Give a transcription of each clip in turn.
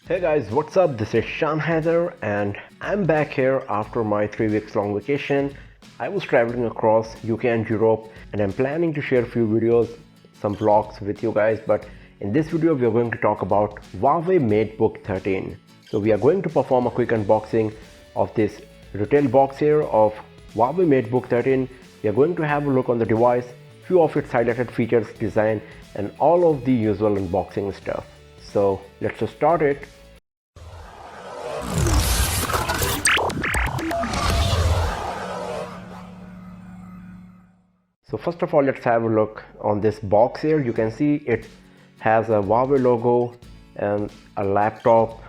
Hey guys, what's up? This is Shan Heather and I'm back here after my 3 weeks long vacation. I was traveling across UK and Europe and I'm planning to share a few videos, some vlogs with you guys, but in this video we are going to talk about Huawei MateBook 13. So we are going to perform a quick unboxing of this retail box here of Huawei MateBook 13. We are going to have a look on the device, few of its highlighted features, design and all of the usual unboxing stuff. So let's just start it. So first of all, let's have a look on this box here. You can see it has a Huawei logo and a laptop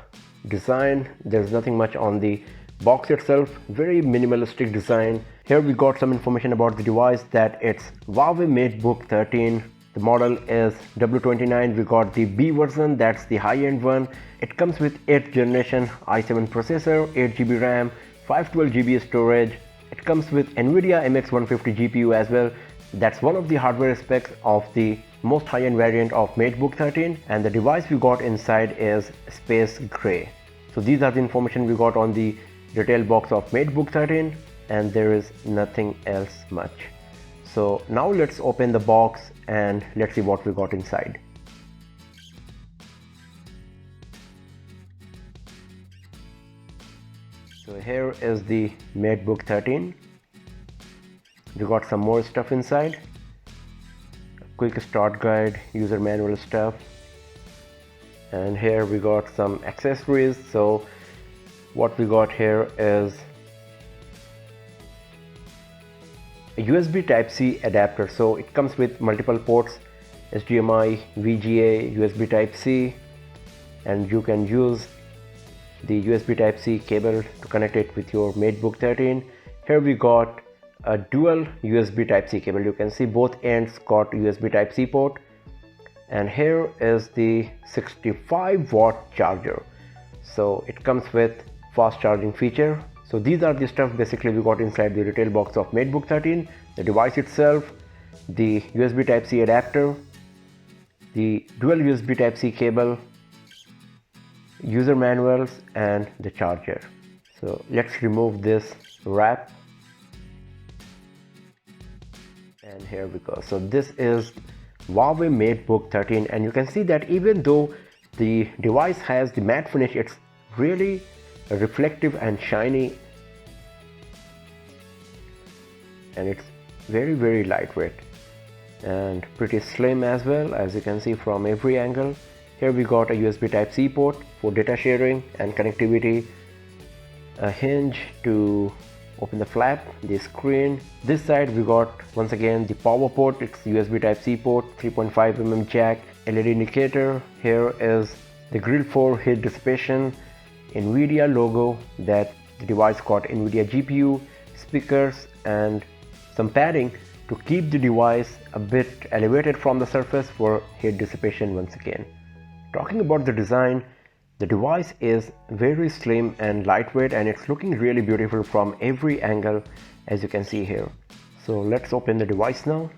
design. There's nothing much on the box itself, very minimalistic design. Here we got some information about the device, that it's Huawei MateBook 13. The model is W29. We got the B version, that's the high-end one. It comes with 8th generation i7 processor, 8GB RAM, 512GB storage. It comes with NVIDIA MX150 GPU as well. That's one of the hardware specs of the most high-end variant of MateBook 13, and the device we got inside is space gray. So these are the information we got on the retail box of MateBook 13, and there is nothing else much. So now let's open the box and let's see what we got inside. So here is the MateBook 13. We got some more stuff inside. A quick start guide, user manual stuff. And here we got some accessories. So what we got here is a USB Type-C adapter. So it comes with multiple ports, HDMI, VGA, USB Type-C, and you can use the USB Type-C cable to connect it with your MateBook 13. Here we got a dual USB Type-C cable. You can see both ends got USB Type-C port, and here is the 65-watt charger. So it comes with fast charging feature. So these are the stuff basically we got inside the retail box of MateBook 13. The device itself, the USB Type-C adapter, the dual USB Type-C cable, user manuals, and the charger. So let's remove this wrap, and here we go. So this is Huawei MateBook 13, and you can see that even though the device has the matte finish, it's really reflective and shiny, and it's very lightweight and pretty slim as well, as you can see from every angle. Here we got a USB Type-C port for data sharing and connectivity, a hinge to open the flap, the screen. This side we got once again the power port, it's USB Type-C port, 3.5mm jack, LED indicator. Here is the grill for heat dissipation, NVIDIA logo, that the device got NVIDIA GPU, speakers, and some padding to keep the device a bit elevated from the surface for heat dissipation once again. Talking about the design, the device is very slim and lightweight, and it's looking really beautiful from every angle, as you can see here. So let's open the device now.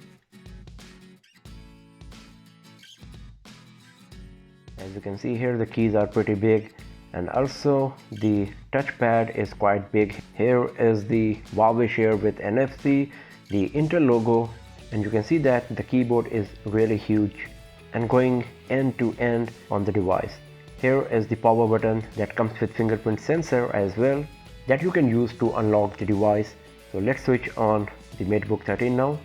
As you can see here, the keys are pretty big, and also the touchpad is quite big. Here is the Huawei share with NFC, the Intel logo, and you can see that the keyboard is really huge and going end to end on the device. Here is the power button that comes with fingerprint sensor as well, that you can use to unlock the device. So let's switch on the MateBook 13 now.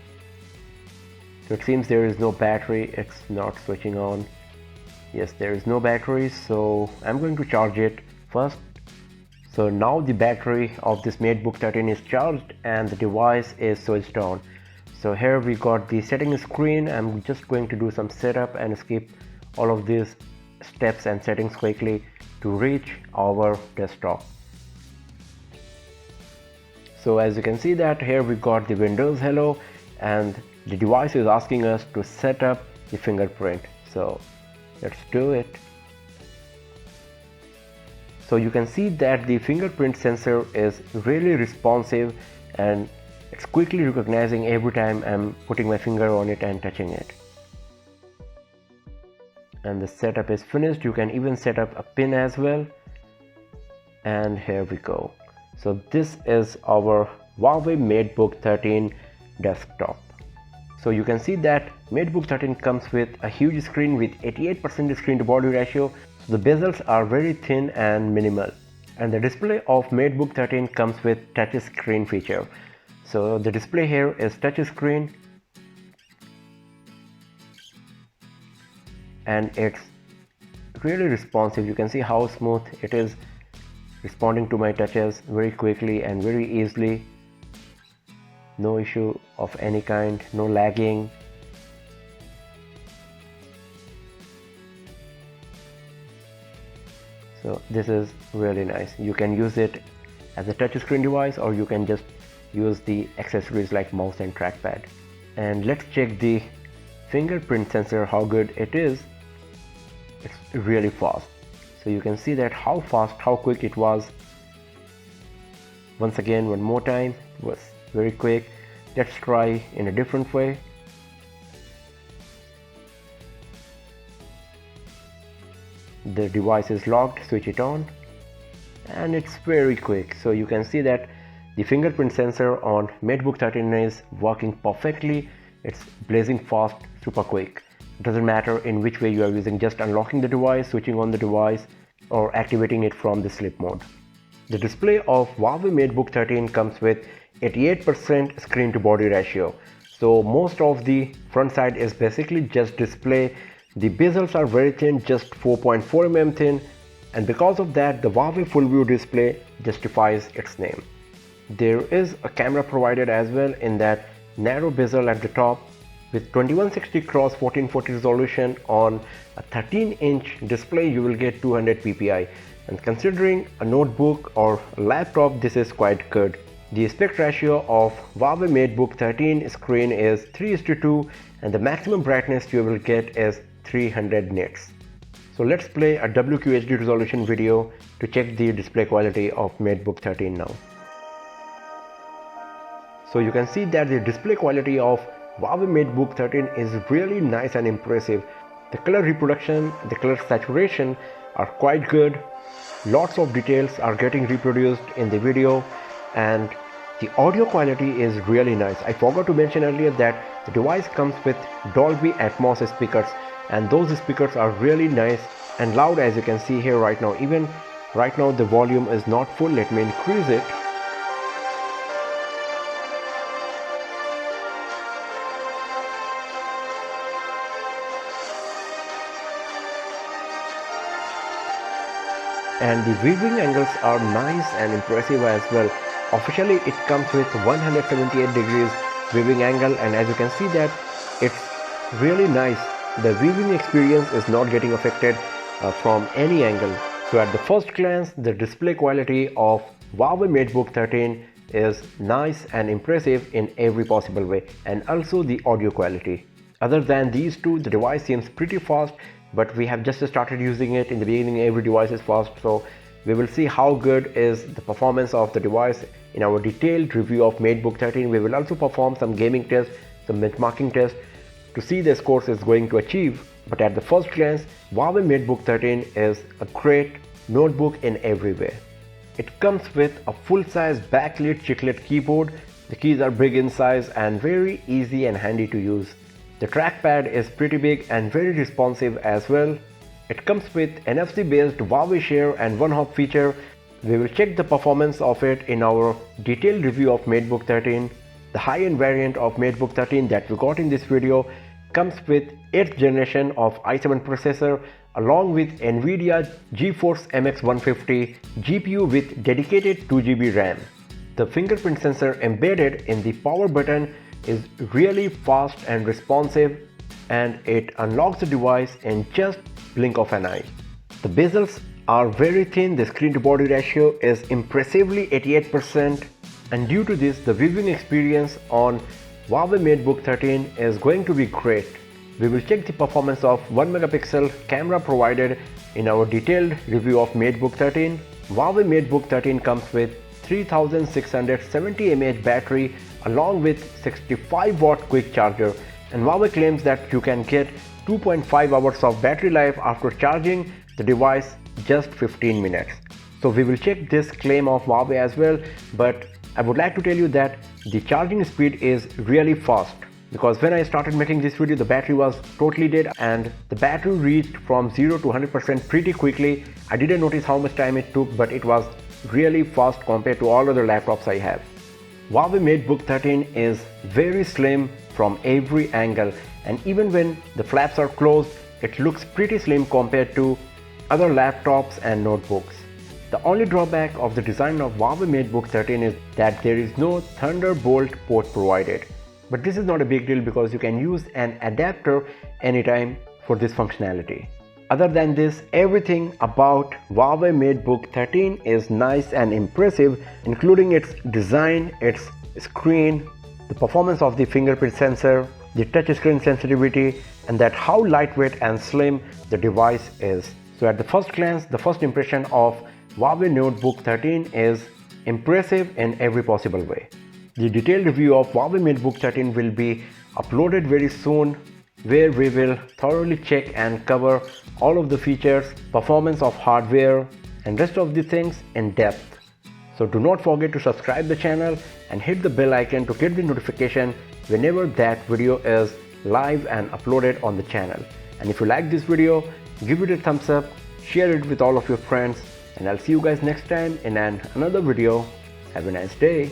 So it seems there is no battery, it's not switching on. Yes, there is no battery, so I'm going to charge it first. So now the battery of this MateBook 13 is charged and the device is switched on. So here we got the settings screen. I'm just going to do some setup and skip all of these steps and settings quickly to reach our desktop. So as you can see that here we got the Windows Hello, and the device is asking us to set up the fingerprint. So let's do it. So you can see that the fingerprint sensor is really responsive and it's quickly recognizing every time I'm putting my finger on it and touching it. and the setup is finished. You can even set up a pin as well, and here we go. So this is our Huawei MateBook 13 desktop. So you can see that MateBook 13 comes with a huge screen with 88% screen to body ratio. So the bezels are very thin and minimal, and the display of MateBook 13 comes with touch screen feature. So the display here is touch screen, and it's really responsive. You can see how smooth it is, responding to my touches very quickly and very easily. No issue of any kind, no lagging. So this is really nice. You can use it as a touchscreen device, or you can just use the accessories like mouse and trackpad. And let's check the fingerprint sensor, how good it is. It's really fast. So you can see that how fast, how quick it was. Once again, one more time, it was very quick. Let's try in a different way. The device is locked, switch it on, and it's very quick. So you can see that the fingerprint sensor on MateBook 13 is working perfectly. It's blazing fast, super quick. It doesn't matter in which way you are using, just unlocking the device, switching on the device, or activating it from the sleep mode. The display of Huawei MateBook 13 comes with 88% screen to body ratio. So most of the front side is basically just display. The bezels are very thin, just 4.4 mm thin, and because of that the Huawei full view display justifies its name. There is a camera provided as well in that narrow bezel at the top. With 2160 x 1440 resolution on a 13-inch display, you will get 200 ppi, and considering a notebook or a laptop, this is quite good. The aspect ratio of Huawei MateBook 13 screen is 3:2, and the maximum brightness you will get is 300 nits. So let's play a WQHD resolution video to check the display quality of MateBook 13 now. So you can see that the display quality of Huawei MateBook 13 is really nice and impressive. The color reproduction, the color saturation are quite good. Lots of details are getting reproduced in the video, and the audio quality is really nice. I forgot to mention earlier that the device comes with Dolby Atmos speakers, and those speakers are really nice and loud, as you can see here right now. Even right now the volume is not full. Let me increase it. And the viewing angles are nice and impressive as well. Officially it comes with 178 degrees viewing angle, and as you can see that it's really nice. The viewing experience is not getting affected from any angle. So at the first glance, the display quality of Huawei MateBook 13 is nice and impressive in every possible way, and also the audio quality. Other than these two, the device seems pretty fast, but we have just started using it. In the beginning every device is fast, so we will see how good is the performance of the device in our detailed review of MateBook 13. We will also perform some gaming tests, some benchmarking tests to see the scores it's going to achieve. But at the first glance, Huawei MateBook 13 is a great notebook in every way. It comes with a full-size backlit chiclet keyboard. The keys are big in size and very easy and handy to use. The trackpad is pretty big and very responsive as well. It comes with NFC based Huawei Share and One Hop feature. We will check the performance of it in our detailed review of MateBook 13. The high-end variant of MateBook 13 that we got in this video comes with 8th generation of i7 processor along with NVIDIA GeForce MX 150 GPU with dedicated 2GB RAM. The fingerprint sensor embedded in the power button is really fast and responsive, and it unlocks the device in just blink of an eye. The bezels are very thin, the screen to body ratio is impressively 88%, and due to this the viewing experience on Huawei MateBook 13 is going to be great. We will check the performance of 1 megapixel camera provided in our detailed review of MateBook 13. Huawei MateBook 13 comes with 3670 mAh battery along with 65 watt quick charger, And Huawei claims that you can get 2.5 hours of battery life after charging the device just 15 minutes. So we will check this claim of Huawei as well, but I would like to tell you that the charging speed is really fast, because when I started making this video the battery was totally dead and the battery reached from 0 to 100% pretty quickly. I didn't notice how much time it took, but it was really fast compared to all other laptops I have. Huawei MateBook 13 is very slim from every angle, and even when the flaps are closed, it looks pretty slim compared to other laptops and notebooks. The only drawback of the design of Huawei MateBook 13 is that there is no Thunderbolt port provided. But this is not a big deal because you can use an adapter anytime for this functionality. Other than this, everything about Huawei MateBook 13 is nice and impressive, including its design, its screen, the performance of the fingerprint sensor, the touchscreen sensitivity, and that how lightweight and slim the device is. So at the first glance, the first impression of Huawei Notebook 13 is impressive in every possible way. The detailed review of Huawei MateBook 13 will be uploaded very soon, where we will thoroughly check and cover all of the features, performance of hardware, and rest of the things in depth. So do not forget to subscribe the channel and hit the bell icon to get the notification whenever that video is live and uploaded on the channel. And if you like this video, give it a thumbs up, share it with all of your friends, and I'll see you guys next time in another video. Have a nice day.